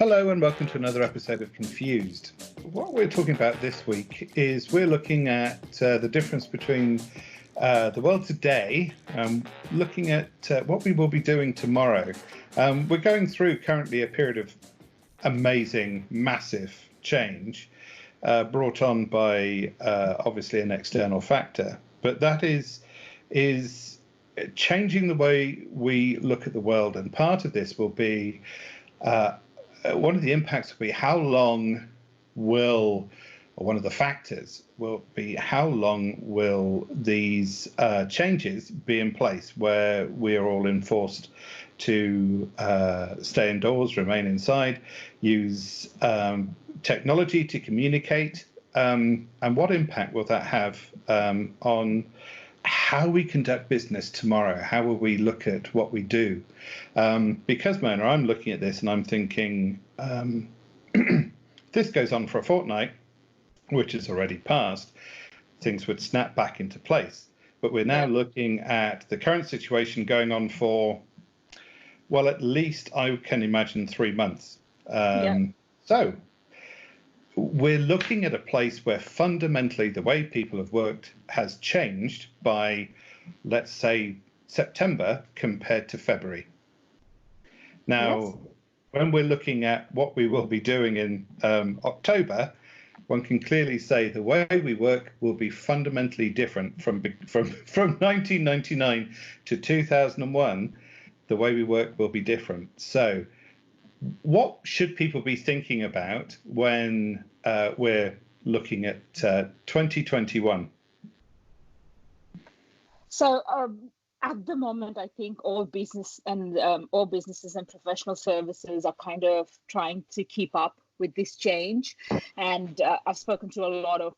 Hello and welcome to another episode of Confused. What we're talking about this week is we're looking at the difference between the world today, looking at what we will be doing tomorrow. We're going through currently a period of amazing, massive change brought on by obviously an external factor, but that is changing the way we look at the world, and part of this will be one of the impacts will be how long will, or one of the factors will be how long will these changes be in place where we are all enforced to stay indoors, remain inside, use technology to communicate, and what impact will that have on how we conduct business tomorrow? How will we look at what we do? Because, Mona, I'm looking at this and I'm thinking, this goes on for a fortnight, which has already passed, things would snap back into place. But we're now looking at the current situation going on for, well, at least I can imagine 3 months. So we're looking at a place where fundamentally the way people have worked has changed by, let's say, September compared to February. Now, when we're looking at what we will be doing in October, one can clearly say the way we work will be fundamentally different from 1999 to 2001. The way we work will be different. So what should people be thinking about when we're looking at 2021? So at the moment, I think all businesses and professional services are kind of trying to keep up with this change. And I've spoken to a lot of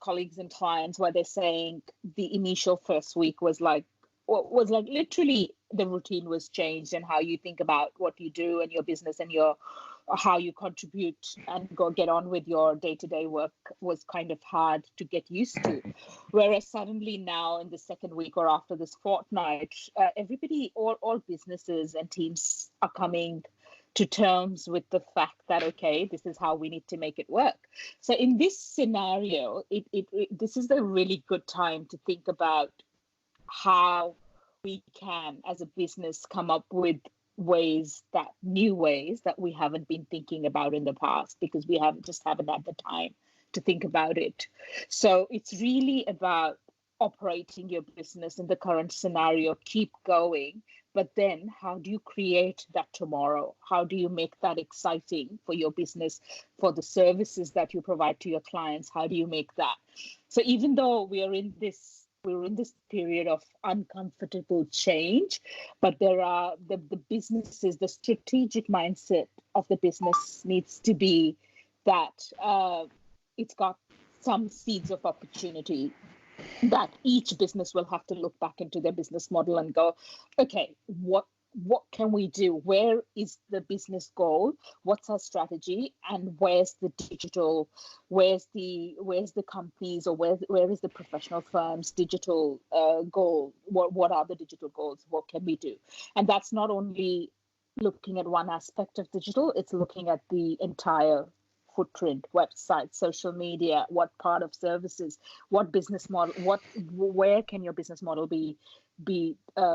colleagues and clients where they're saying the initial first week was like literally the routine was changed, and how you think about what you do and your business and how you contribute and get on with your day-to-day work was kind of hard to get used to. Whereas suddenly now in the second week or after this fortnight, everybody, all businesses and teams are coming to terms with the fact that, okay, this is how we need to make it work. So in this scenario, this is a really good time to think about how we can, as a business, come up with new ways that we haven't been thinking about in the past, because we haven't had the time to think about it. So it's really about operating your business in the current scenario, keep going, but then how do you create that tomorrow? How do you make that exciting for your business, for the services that you provide to your clients? How do you make that? So even though we're in this period of uncomfortable change, but there are the businesses, the strategic mindset of the business needs to be that it's got some seeds of opportunity that each business will have to look back into their business model and go, okay, what can we do? Where is the business goal? What's our strategy? And where's the digital? Where's the companies, or where is the professional firms' digital goal? What are the digital goals? What can we do? And that's not only looking at one aspect of digital, it's looking at the entire footprint, website, social media, what part of services, what business model, where can your business model be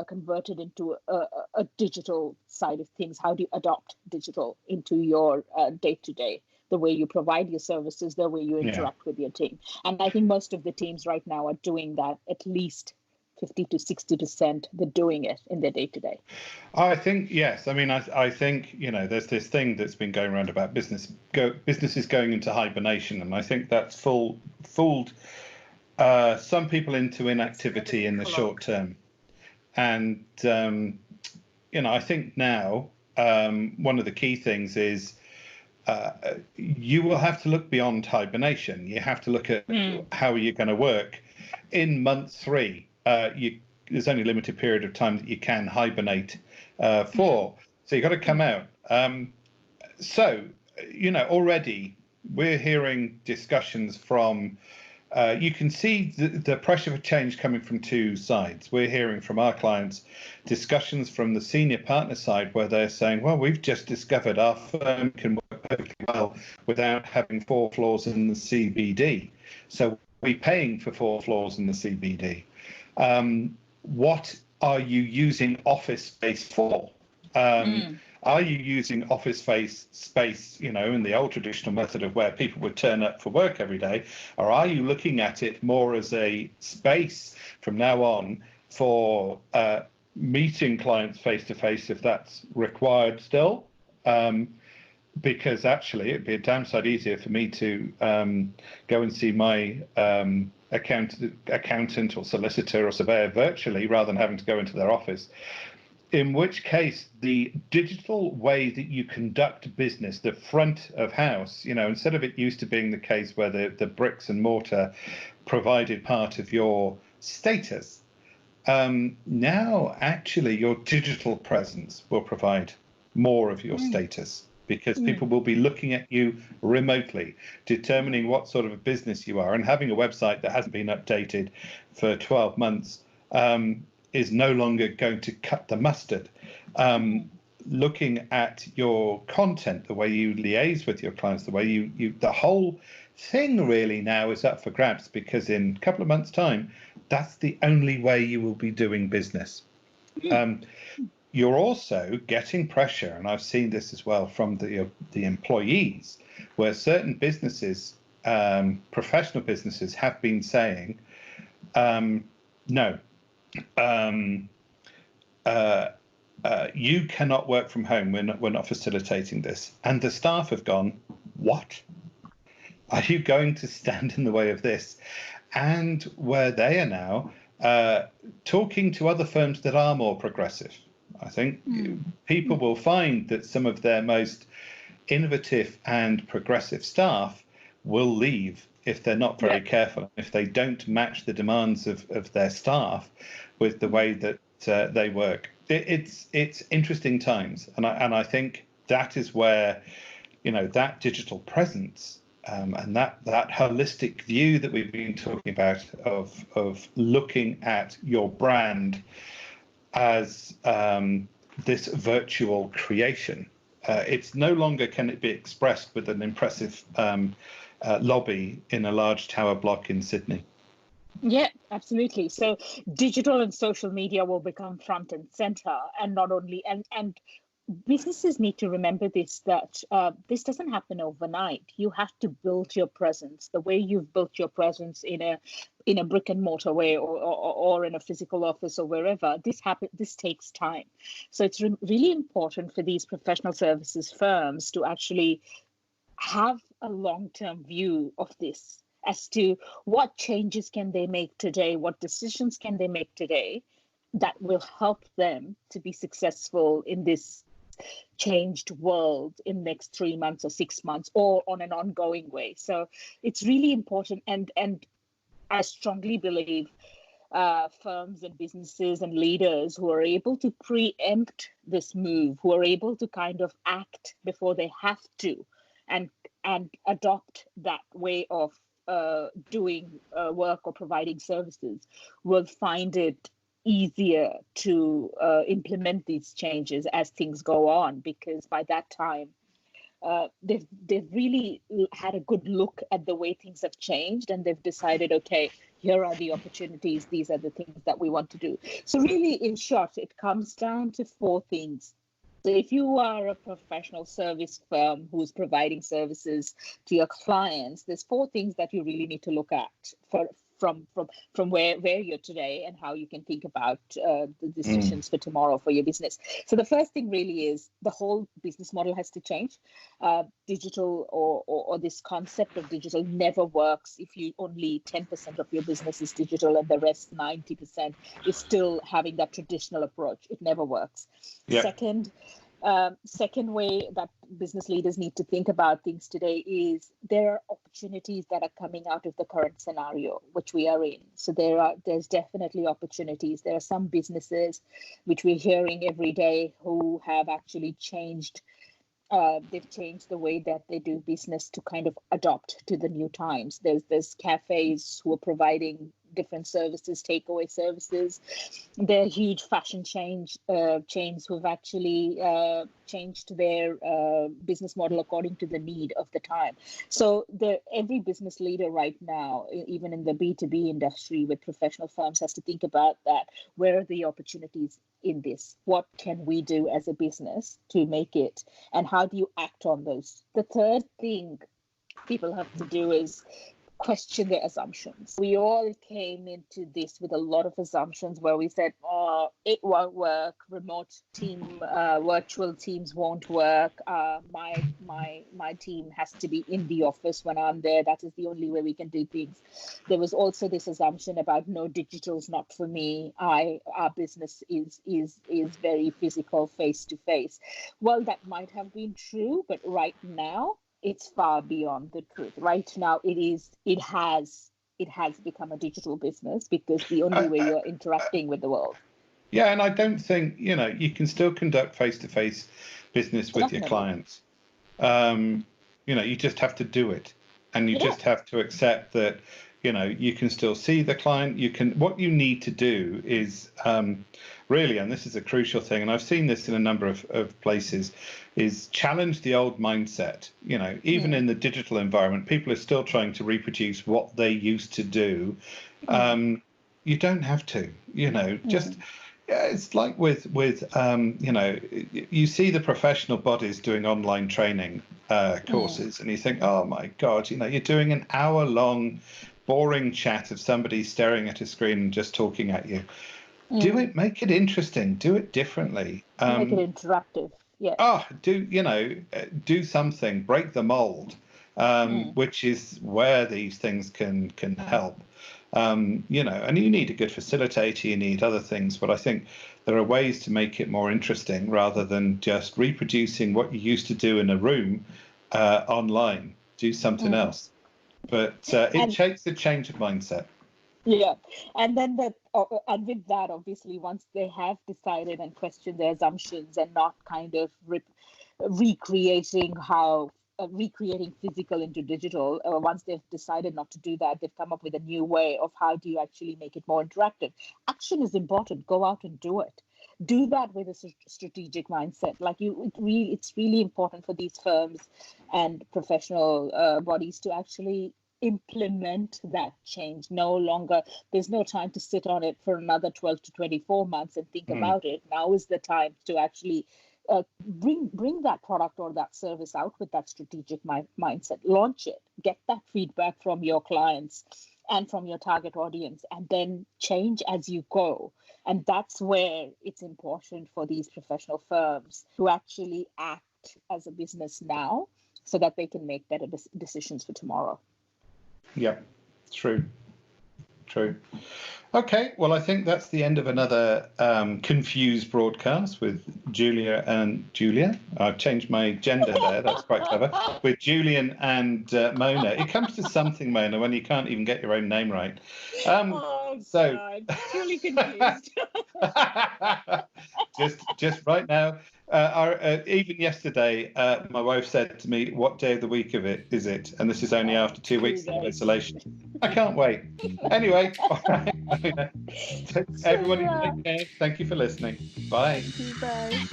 converted into a digital side of things? How do you adopt digital into your day-to-day, the way you provide your services, the way you interact with your team? And I think most of the teams right now are doing that. At least 50 to 60%, they're doing it in their day-to-day. I think, yes. I mean, I think, there's this thing that's been going around about businesses going into hibernation, and I think that's fooled some people into inactivity in the short term. And, I think now one of the key things is you will have to look beyond hibernation. You have to look at how you're going to work in month 3. There's only a limited period of time that you can hibernate for. So you've got to come out. So, already we're hearing discussions from you can see the pressure for change coming from two sides. We're hearing from our clients discussions from the senior partner side where they're saying, well, we've just discovered our firm can work perfectly well without having 4 floors in the CBD. So we're paying for 4 floors in the CBD. What are you using office space for? Are you using office space, in the old traditional method of where people would turn up for work every day? Or are you looking at it more as a space from now on for meeting clients face to face if that's required still? Because actually it'd be a downside easier for me to go and see my accountant or solicitor or surveyor virtually rather than having to go into their office. In which case, the digital way that you conduct business, the front of house, instead of it used to being the case where the bricks and mortar provided part of your status, now actually your digital presence will provide more of your status, because people will be looking at you remotely, determining what sort of a business you are, and having a website that hasn't been updated for 12 months is no longer going to cut the mustard. Looking at your content, the way you liaise with your clients, the way the whole thing really now is up for grabs, because in a couple of months' time, that's the only way you will be doing business. You're also getting pressure, and I've seen this as well from the employees, where certain businesses, professional businesses, have been saying, no, you cannot work from home. We're not facilitating this. And the staff have gone, what? Are you going to stand in the way of this? And where they are now talking to other firms that are more progressive. I think people will find that some of their most innovative and progressive staff will leave if they're not very careful, if they don't match the demands of their staff with the way that they work. It's interesting times, and I think that is where that digital presence and that holistic view that we've been talking about of looking at your brand as this virtual creation. It's no longer can it be expressed with an impressive lobby in a large tower block in Sydney. Yeah, absolutely. So digital and social media will become front and center, and not only and businesses need to remember this, that this doesn't happen overnight. You have to build your presence the way you've built your presence in a brick and mortar way, or in a physical office or wherever. This takes time. So it's really important for these professional services firms to actually have a long-term view of this, as to what changes can they make today, what decisions can they make today that will help them to be successful in this changed world in next 3 months or 6 months, or on an ongoing way. So it's really important, and I strongly believe firms and businesses and leaders who are able to preempt this move, who are able to kind of act before they have to, and adopt that way of doing work or providing services, will find it easier to implement these changes as things go on, because by that time they've really had a good look at the way things have changed, and they've decided, okay, here are the opportunities, these are the things that we want to do. So really, in short, it comes down to 4 things. So if you are a professional service firm who's providing services to your clients, there's 4 things that you really need to look at from where you're today, and how you can think about the decisions for tomorrow for your business. So the first thing really is the whole business model has to change. Digital or this concept of digital never works if you only 10% of your business is digital and the rest 90% is still having that traditional approach. It never works. Yep. Second way that business leaders need to think about things today is there are opportunities that are coming out of the current scenario which we are in. So there's definitely opportunities. There are some businesses which we're hearing every day who have actually changed they've changed the way that they do business to kind of adopt to the new times. There's cafes who are providing different services, takeaway services. There are huge fashion chains who have actually changed their business model according to the need of the time. So every business leader right now, even in the B2B industry with professional firms, has to think about that. Where are the opportunities in this? What can we do as a business to make it? And how do you act on those? The third thing people have to do is question their assumptions. We all came into this with a lot of assumptions where we said, oh, it won't work, remote team, virtual teams won't work, my team has to be in the office when I'm there, that is the only way we can do things. There was also this assumption about, no, digital's not for me, our business is very physical, face to face. Well, that might have been true, but right now it's far beyond the truth. Right now, it has become a digital business because the only way you're interacting with the world. Yeah, and I don't think, you can still conduct face-to-face business with your clients. You just have to do it, and you just have to accept that, you can still see the client. What you need to do is really, and this is a crucial thing, and I've seen this in a number of places, is challenge the old mindset. Even in the digital environment, people are still trying to reproduce what they used to do. You don't have to, just, it's like with you see the professional bodies doing online training courses, and you think, oh my God, you're doing an hour-long boring chat of somebody staring at a screen and just talking at you. Do it, make it interesting, do it differently. Make it interactive. Yeah. Do something, break the mold, which is where these things can help. And you need a good facilitator, you need other things, but I think there are ways to make it more interesting rather than just reproducing what you used to do in a room online. Do something else. But it takes a change of mindset. Yeah, and then and with that, obviously, once they have decided and questioned their assumptions and not kind of recreating physical into digital, once they've decided not to do that, they've come up with a new way of how do you actually make it more interactive. Action is important. Go out and do it. Do that with a strategic mindset. It's really important for these firms and professional bodies to actually implement that change. There's no time to sit on it for another 12 to 24 months and think about it. Now is the time to actually bring that product or that service out with that strategic mindset. Launch it, get that feedback from your clients and from your target audience, and then change as you go. And that's where it's important for these professional firms to actually act as a business now so that they can make better decisions for tomorrow. Yeah, true. Okay, well, I think that's the end of another confused broadcast with Julia and Julia. I've changed my gender there. That's quite clever. With Julian and Mona. It comes to something, Mona, when you can't even get your own name right. God, truly confused. just right now. Even yesterday, my wife said to me, "What day of the week is it?" And this is only after 2 weeks of isolation. I can't wait. Anyway, all right. Everybody take care. Thank you for listening. Bye. Bye.